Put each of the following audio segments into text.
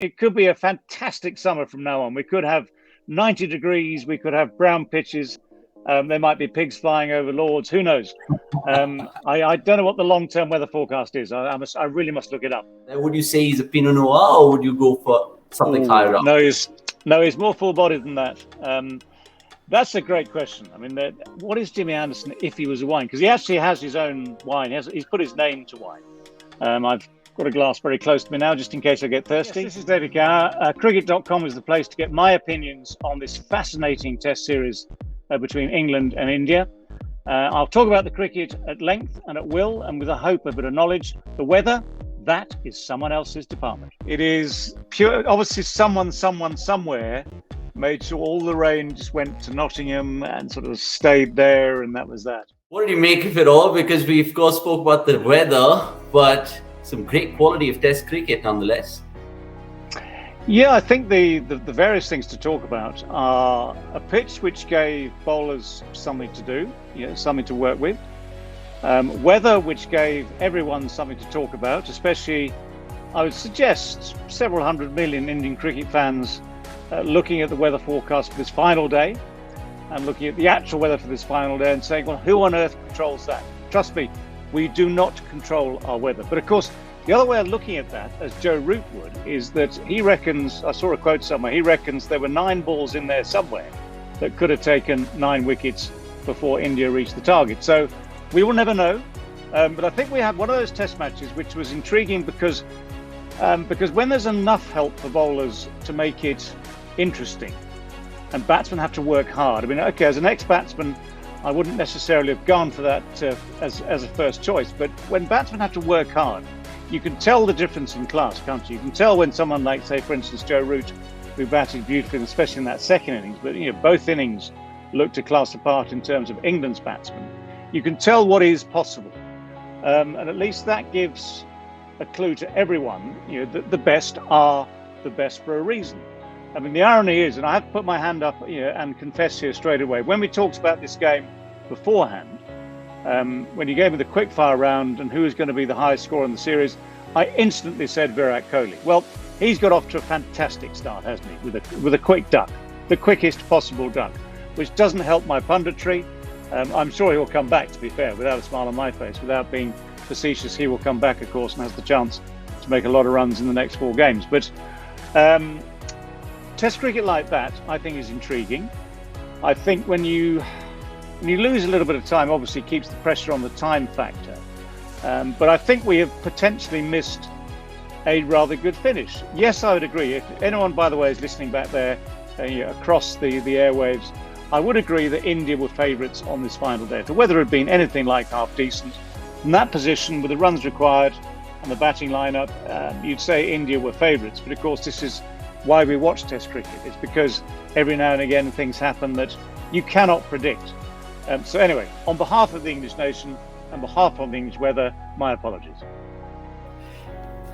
It could be a fantastic summer from now on. We could have 90 degrees. We could have brown pitches. There might be pigs flying over Lords. Who knows? I don't know what the long-term weather forecast is. I really must look it up. Would you say he's a Pinot Noir, or would you go for something higher up? No, he's more full-bodied than that. That's a great question. I mean, what is Jimmy Anderson if he was a wine? Because he actually has his own wine. He's put his name to wine. I've got a glass very close to me now, just in case I get thirsty. Yes, this is David Gower. Cricket.com is the place to get my opinions on this fascinating Test series between England and India. I'll talk about the cricket at length and at will, and with a hope, a bit of knowledge. The weather, that is someone else's department. It is pure, obviously someone somewhere made sure all the rain just went to Nottingham and sort of stayed there, and that was that. What did you make of it all? Because we, of course, spoke about the weather, but some great quality of Test cricket nonetheless. Yeah, I think the various things to talk about are a pitch which gave bowlers something to do, something to work with. Weather which gave everyone something to talk about, especially, I would suggest, several hundred million Indian cricket fans looking at the weather forecast for this final day and looking at the actual weather for this final day and saying, well, who on earth controls that? Trust me, we do not control our weather. But of course, the other way of looking at that, as Joe Root would, is that he reckons, I saw a quote somewhere, he reckons there were 9 balls in there somewhere that could have taken 9 wickets before India reached the target. So we will never know. But I think we had one of those Test matches which was intriguing because when there's enough help for bowlers to make it interesting, and batsmen have to work hard. I mean, okay, as an ex-batsman, I wouldn't necessarily have gone for that as a first choice, but when batsmen have to work hard, you can tell the difference in class, can't you? You can tell when someone like, say, for instance, Joe Root, who batted beautifully, especially in that second innings, but both innings looked a class apart in terms of England's batsmen. You can tell what is possible, and at least that gives a clue to everyone, that the best are the best for a reason. I mean, the irony is, and I have to put my hand up and confess here straight away, when we talked about this game beforehand, when you gave me the quickfire round and who was going to be the highest scorer in the series, I instantly said Virat Kohli. Well, he's got off to a fantastic start, hasn't he, with a quick duck, the quickest possible duck, which doesn't help my punditry. I'm sure he'll come back, to be fair, without a smile on my face, without being facetious. He will come back, of course, and has the chance to make a lot of runs in the next 4 games. But Test cricket like that, I think, is intriguing. I think when you lose a little bit of time, obviously it keeps the pressure on the time factor. But I think we have potentially missed a rather good finish. Yes, I would agree. If anyone, by the way, is listening back there across the airwaves, I would agree that India were favourites on this final day. If the weather had been anything like half decent, in that position with the runs required and the batting lineup, you'd say India were favourites. But of course, this is why we watch Test cricket. It's because every now and again things happen that you cannot predict. So anyway, on behalf of the English nation and behalf of the English weather, my apologies.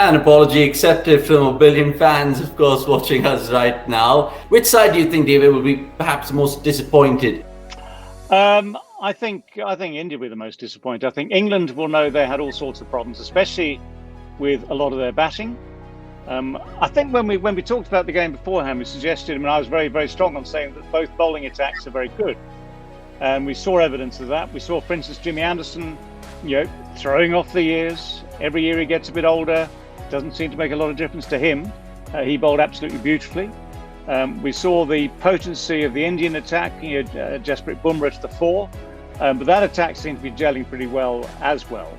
An apology accepted from a billion fans, of course, watching us right now. Which side do you think, David, will be perhaps most disappointed? I think India will be the most disappointed. I think England will know they had all sorts of problems, especially with a lot of their batting. I think when we talked about the game beforehand, we suggested, I was very, very strong on saying that both bowling attacks are very good. And we saw evidence of that. We saw, for instance, Jimmy Anderson, throwing off the years. Every year he gets a bit older. Doesn't seem to make a lot of difference to him. He bowled absolutely beautifully. We saw the potency of the Indian attack, Jasprit Bumrah to the fore. But that attack seemed to be gelling pretty well as well.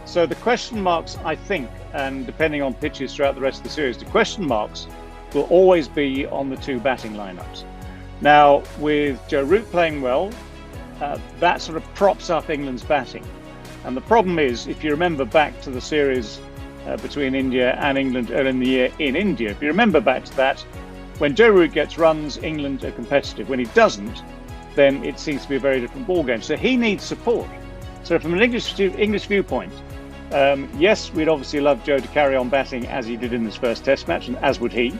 So the question marks, I think, and depending on pitches throughout the rest of the series, the question marks will always be on the 2 batting lineups. Now, with Joe Root playing well, that sort of props up England's batting. And the problem is, if you remember back to the series between India and England early in the year in India, if you remember back to that, when Joe Root gets runs, England are competitive. When he doesn't, then it seems to be a very different ballgame. So he needs support. So from an English viewpoint, yes, we'd obviously love Joe to carry on batting as he did in his first Test match, and as would he.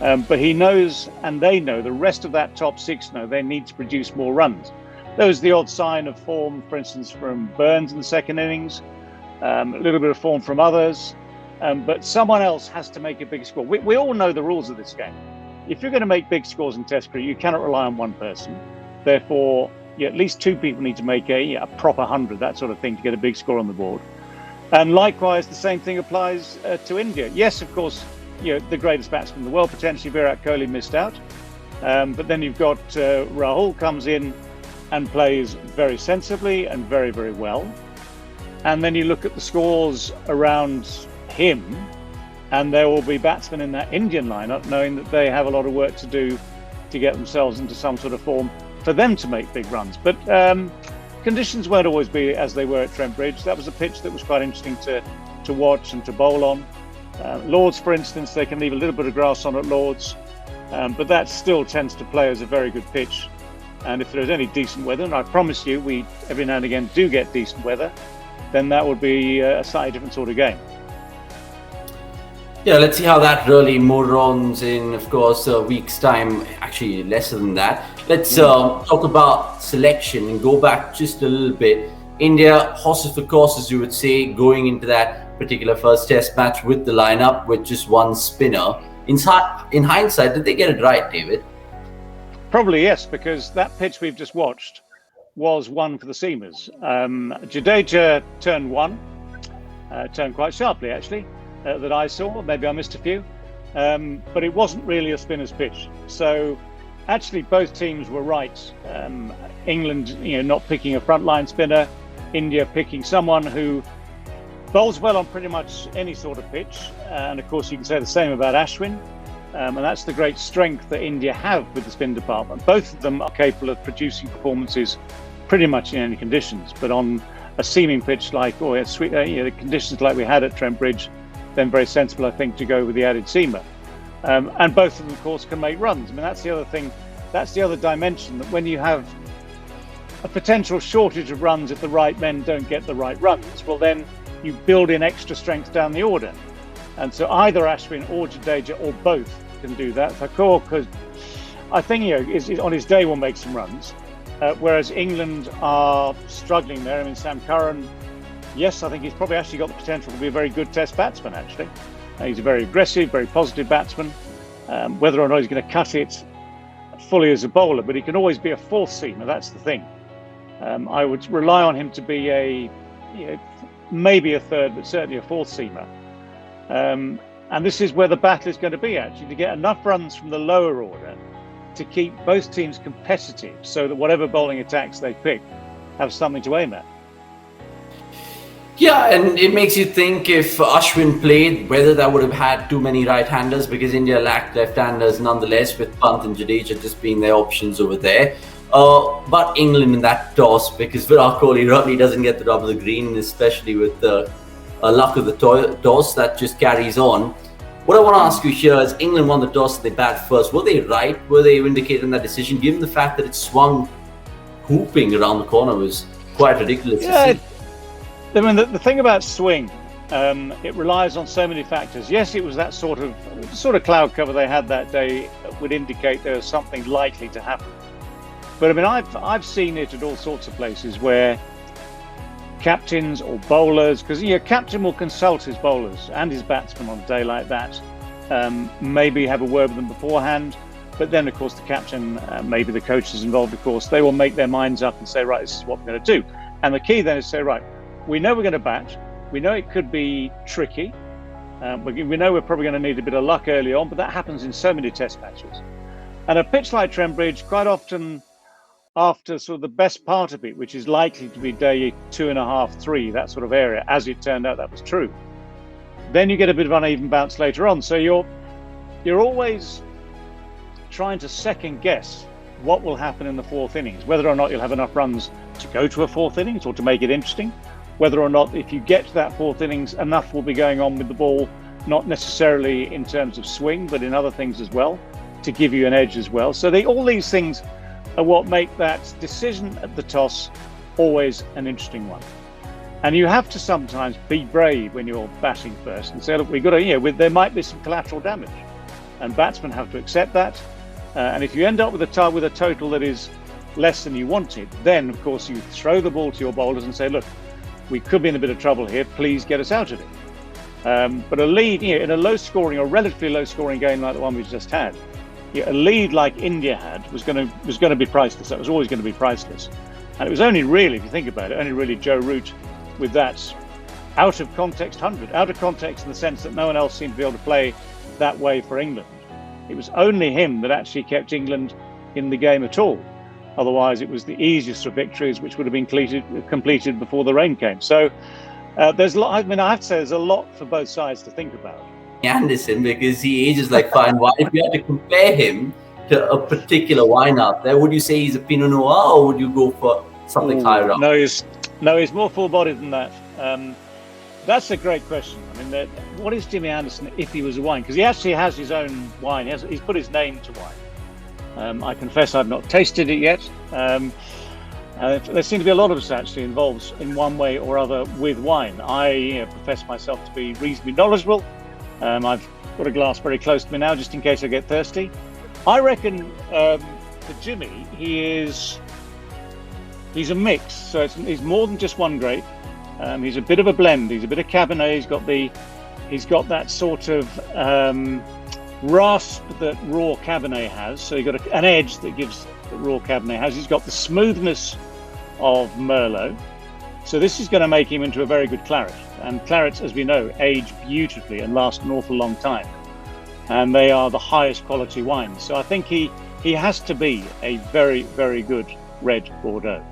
But he knows, and they know, the rest of that top 6 know they need to produce more runs. There was the odd sign of form, for instance, from Burns in the second innings, a little bit of form from others. but someone else has to make a big score. We all know the rules of this game. If you're going to make big scores in Test cricket, you cannot rely on one person. Therefore, at least two people need to make a proper 100, that sort of thing, to get a big score on the board. And likewise, the same thing applies to India. Yes, of course, the greatest batsman in the world, potentially Virat Kohli, missed out. But then you've got Rahul comes in and plays very sensibly and very, very well. And then you look at the scores around him, and there will be batsmen in that Indian lineup knowing that they have a lot of work to do to get themselves into some sort of form for them to make big runs. But conditions won't always be as they were at Trent Bridge. That was a pitch that was quite interesting to watch and to bowl on. Lords, for instance, they can leave a little bit of grass on at Lords, but that still tends to play as a very good pitch. And if there's any decent weather, and I promise you we every now and again do get decent weather, then that would be a slightly different sort of game. Yeah, let's see how that really moves in, of course, a week's time, actually lesser than that. Let's talk about selection and go back just a little bit. India, horses for courses, you would say, going into that particular first test match with the lineup with just one spinner. In hindsight, did they get it right, David? Probably yes, because that pitch we've just watched was one for the seamers. Jadeja turned one, turned quite sharply actually, that I saw. Maybe I missed a few, but it wasn't really a spinner's pitch. So actually both teams were right. England, not picking a frontline spinner, India picking someone who bowls well on pretty much any sort of pitch. And of course you can say the same about Ashwin. And that's the great strength that India have with the spin department. Both of them are capable of producing performances pretty much in any conditions. But on a seaming pitch like, the conditions like we had at Trent Bridge, then very sensible, I think, to go with the added seamer. And both of them, of course, can make runs. I mean, that's the other thing. That's the other dimension, that when you have a potential shortage of runs if the right men don't get the right runs, well, then you build in extra strength down the order. And so either Ashwin or Jadeja or both can do that. Thakur could, I think, is on his day will make some runs, whereas England are struggling there. I mean, Sam Curran, yes, I think he's probably actually got the potential to be a very good test batsman, actually. He's a very aggressive, very positive batsman. Whether or not he's going to cut it fully as a bowler, but he can always be a fourth seamer, that's the thing. I would rely on him to be maybe a third, but certainly a fourth seamer. And this is where the battle is going to be, actually, to get enough runs from the lower order to keep both teams competitive, so that whatever bowling attacks they pick have something to aim at. Yeah, and it makes you think if Ashwin played, whether that would have had too many right-handers, because India lacked left-handers nonetheless, with Pant and Jadeja just being their options over there. But England in that toss, because Virat Kohli really doesn't get the top of the green, especially with the luck of the toss that just carries on. What I want to ask you here is, England won the toss, they bat first. Were they right? Were they vindicated in that decision, given the fact that it swung hooping around the corner was quite ridiculous to see? I mean, the thing about swing, it relies on so many factors. Yes, it was that sort of cloud cover they had that day that would indicate there was something likely to happen. But I mean, I've seen it at all sorts of places where captains or bowlers, because captain will consult his bowlers and his batsmen on a day like that, maybe have a word with them beforehand, but then of course the captain, maybe the coaches involved, of course, they will make their minds up and say, right, this is what we're going to do. And the key then is to say, right, we know we're going to bat, we know it could be tricky, we know we're probably going to need a bit of luck early on, but that happens in so many test matches. And a pitch like Trent Bridge, quite often after sort of the best part of it, which is likely to be day 2.5, 3, that sort of area, as it turned out that was true, then you get a bit of uneven bounce later on. So you're always trying to second guess what will happen in the fourth innings, whether or not you'll have enough runs to go to a fourth innings or to make it interesting, whether or not if you get to that fourth innings, enough will be going on with the ball, not necessarily in terms of swing, but in other things as well, to give you an edge as well. So all these things are what make that decision at the toss always an interesting one. And you have to sometimes be brave when you're batting first and say, look, we've got to, there might be some collateral damage, and batsmen have to accept that. And if you end up with a total that is less than you wanted, then of course you throw the ball to your bowlers and say, look, we could be in a bit of trouble here, please get us out of it. But a lead, in a low-scoring or relatively low-scoring game like the one we just had, a lead like India had was going to be priceless. That was always going to be priceless. And it was only really, if you think about it, only really Joe Root with that out of context 100, out of context in the sense that no one else seemed to be able to play that way for England. It was only him that actually kept England in the game at all. Otherwise, it was the easiest of victories, which would have been completed before the rain came. So there's a lot. I mean, I have to say, there's a lot for both sides to think about. Anderson, because he ages like fine wine. If you had to compare him to a particular wine out there, would you say he's a Pinot Noir, or would you go for something higher up? No, he's more full-bodied than that. That's a great question. I mean, what is Jimmy Anderson if he was a wine? Because he actually has his own wine. He's put his name to wine. I confess I've not tasted it yet. There seem to be a lot of us actually involved in one way or other with wine. I profess myself to be reasonably knowledgeable. I've got a glass very close to me now, just in case I get thirsty. I reckon for Jimmy, he's a mix. So he's more than just one grape. He's a bit of a blend. He's a bit of Cabernet. He's got that sort of rasp that raw Cabernet has. So you've got an edge that raw Cabernet has. He's got the smoothness of Merlot. So this is going to make him into a very good claret. And clarets, as we know, age beautifully and last an awful long time. And they are the highest quality wines. So I think he has to be a very, very good red Bordeaux.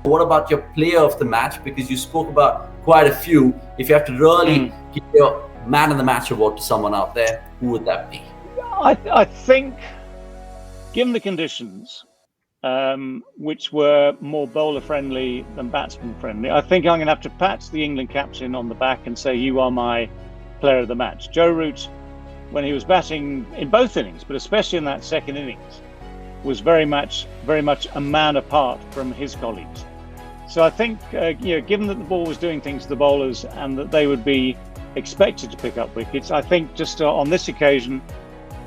What about your player of the match? Because you spoke about quite a few. If you have to really give your man of the match award to someone out there, who would that be? I think, given the conditions, which were more bowler friendly than batsman friendly, I think I'm going to have to pat the England captain on the back and say, you are my player of the match. Joe Root, when he was batting in both innings, but especially in that second innings, was very much a man apart from his colleagues. So I think, given that the ball was doing things to the bowlers and that they would be expected to pick up wickets, I think just on this occasion,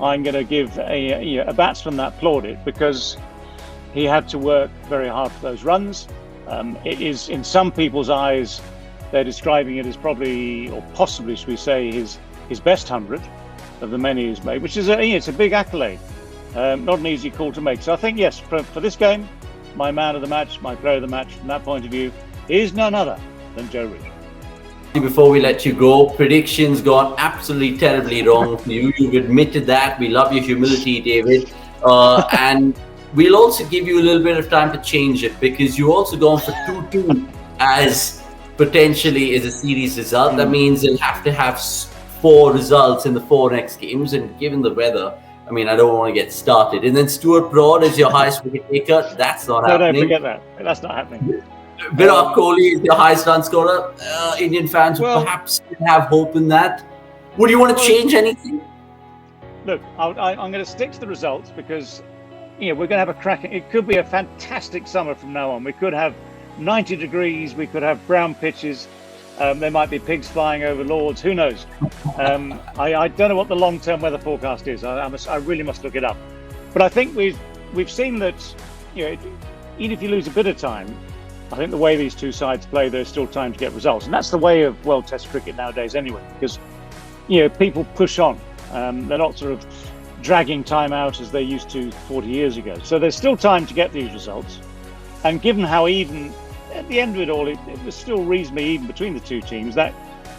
I'm going to give a batsman that plaudit, because he had to work very hard for those runs. It is, in some people's eyes, they're describing it as probably, or possibly, should we say, his best 100 of the many he's made, which is it's a big accolade. Not an easy call to make. So I think, yes, for this game, my man of the match, my player of the match, from that point of view, is none other than Joe Root. Before we let you go, predictions gone absolutely terribly wrong for you. You've admitted that. We love your humility, David. And we'll also give you a little bit of time to change it, because you also gone for 2-2 as potentially is a series result. That means you'll have to have 4 results in the 4 next games. And given the weather, I mean, I don't want to get started. And then Stuart Broad is your highest wicket taker. That's not happening. No, forget that. That's not happening. Virat Kohli is your highest run scorer. Indian fans would perhaps have hope in that. Would you want to change anything? Look, I'm going to stick to the results, because we're going to have a cracking. It could be a fantastic summer from now on. We could have 90 degrees. We could have brown pitches. There might be pigs flying over Lords. Who knows? I don't know what the long-term weather forecast is. I really must look it up. But I think we've seen that, even if you lose a bit of time, I think the way these two sides play, there's still time to get results. And that's the way of World Test cricket nowadays anyway, because people push on. They're not sort of dragging time out as they used to 40 years ago. So there's still time to get these results. And given how even, at the end of it all, it was still reasonably even between the two teams, that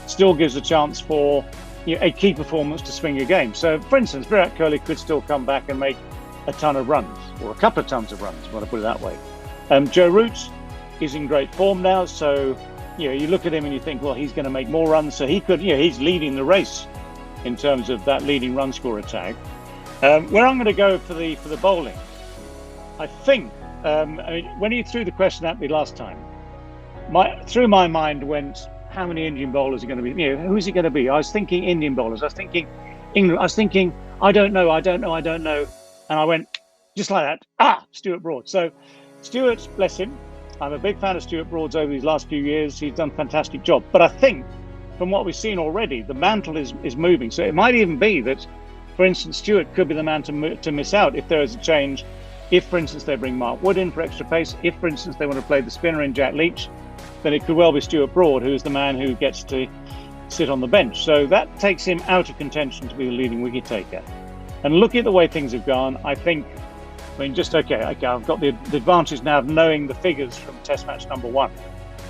still gives a chance for a key performance to swing a game. So, for instance, Virat Kohli could still come back and make a ton of runs, or a couple of tons of runs, if you want to put it that way. Joe Root is in great form now, so you look at him and you think, well, he's going to make more runs, so he could, he's leading the race in terms of that leading run scorer tag. Where I'm going to go for the bowling, I think, when you threw the question at me last time, through my mind went, how many Indian bowlers are going to be? Who is it going to be? I was thinking Indian bowlers. I was thinking England. I was thinking, I don't know. And I went just like that. Stuart Broad. So Stuart, bless him. I'm a big fan of Stuart Broad's over these last few years. He's done a fantastic job. But I think from what we've seen already, the mantle is moving. So it might even be that, for instance, Stuart could be the man to miss out if there is a change. If, for instance, they bring Mark Wood in for extra pace, if, for instance, they want to play the spinner in Jack Leach, then it could well be Stuart Broad who is the man who gets to sit on the bench. So that takes him out of contention to be the leading wicket taker. And looking at the way things have gone, I think, okay, I've got the advantage now of knowing the figures from Test match number 1.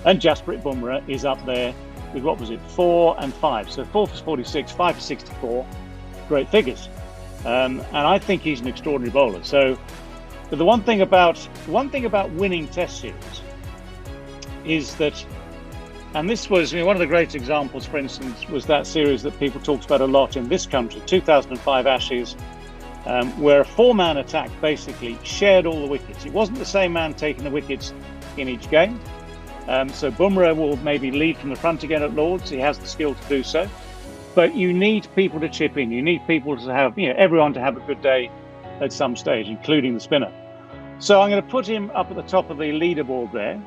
And Jasprit Bumrah is up there with, 4 and 5. So 4 for 46, 5 for 64, great figures. And I think he's an extraordinary bowler. So, but the one thing about winning Test series is that, and this was, one of the great examples, for instance, was that series that people talked about a lot in this country, 2005 Ashes, where a 4-man attack basically shared all the wickets. It wasn't the same man taking the wickets in each game. So Bumrah will maybe lead from the front again at Lords. He has the skill to do so. But you need people to chip in. You need people to have, everyone to have a good day at some stage, including the spinner. So I'm going to put him up at the top of the leaderboard there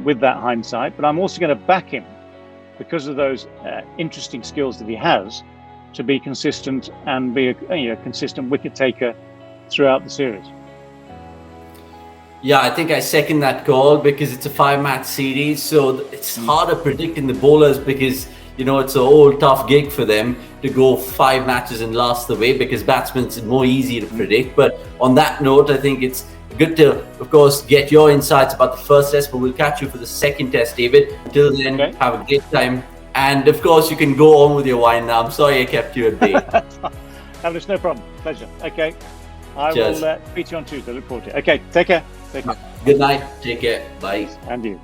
with that hindsight. But I'm also going to back him because of those interesting skills that he has to be consistent and be a consistent wicket taker throughout the series. Yeah, I think I second that call because it's a 5-match series, so it's hard to predict in the bowlers because it's an old tough gig for them to go 5 matches and last the way because batsmen it's more easy to predict. But on that note, I think it's good to, of course, get your insights about the first test, but we'll catch you for the second test, David. Until then, Have a great time. And of course, you can go on with your wine now. I'm sorry I kept you at bay. It's no problem. Pleasure. Okay. I Cheers. will speak to you on Tuesday. Look forward to it. Okay. Take care. Good night. Take care. Bye. And you.